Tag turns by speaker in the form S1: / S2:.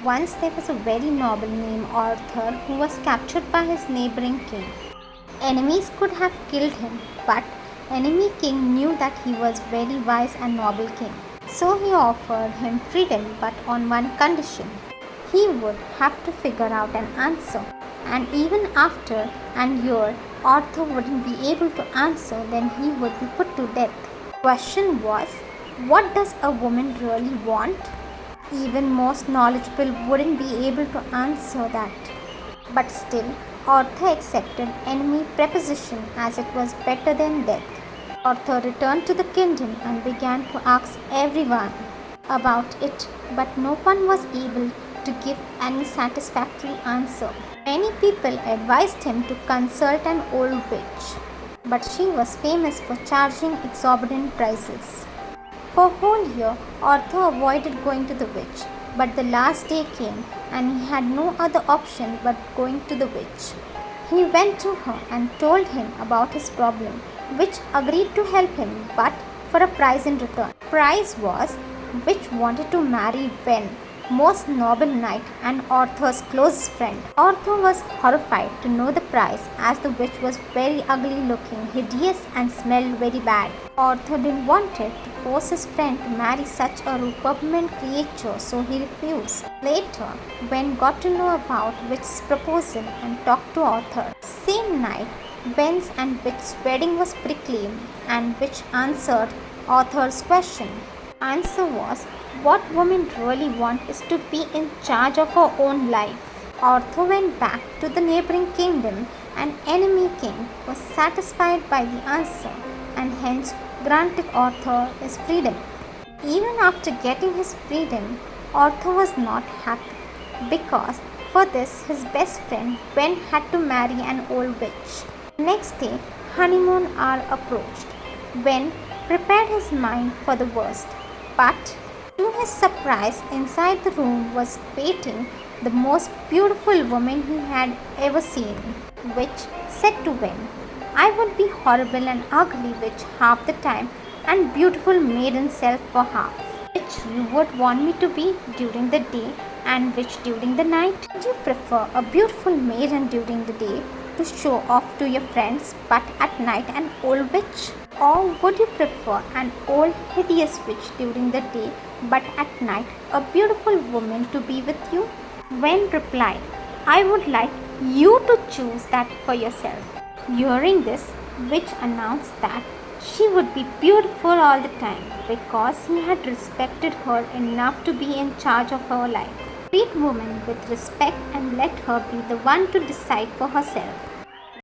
S1: Once there was a very noble named Arthur who was captured by his neighboring king. Enemies could have killed him, but enemy king knew that he was very wise and noble king. So he offered him freedom, but on one condition. He would have to figure out an answer, and even after an year Arthur wouldn't be able to answer, then he would be put to death. The question was, what does a woman really want? Even most knowledgeable wouldn't be able to answer that. But still, Arthur accepted enemy proposition as it was better than death. Arthur returned to the kingdom and began to ask everyone about it, but no one was able to give any satisfactory answer. Many people advised him to consult an old witch, but she was famous for charging exorbitant prices. For a whole year, Arthur avoided going to the witch, but the last day came and he had no other option but going to the witch. He went to her and told him about his problem, which agreed to help him but for a price in return. The price was witch wanted to marry Gwen, most noble knight and Arthur's closest friend. Arthur was horrified to know the price, as the witch was very ugly looking, hideous and smelled very bad. Arthur didn't want to force his friend to marry such a repugnant creature, so he refused. Later, Gwen got to know about witch's proposal and talked to Arthur. Same night, Gwen's and witch's wedding was proclaimed, and witch answered Arthur's question. Answer was, what women really want is to be in charge of her own life. Arthur went back to the neighboring kingdom, and enemy king was satisfied by the answer and hence granted Arthur his freedom. Even after getting his freedom, Arthur was not happy because for this his best friend Gwen had to marry an old witch. Next day, honeymoon hour approached. Gwen prepared his mind for the worst, but to his surprise, inside the room was waiting the most beautiful woman he had ever seen, which said to Gwen, I would be horrible and ugly witch half the time and beautiful maiden self for half. Which you would want me to be during the day and which during the night? Would you prefer a beautiful maiden during the day to show off to your friends, but at night an old witch? Or would you prefer an old hideous witch during the day, but at night a beautiful woman to be with you? Gwen replied, I would like you to choose that for yourself. Hearing this, witch announced that she would be beautiful all the time because he had respected her enough to be in charge of her life. Treat woman with respect and let her be the one to decide for herself.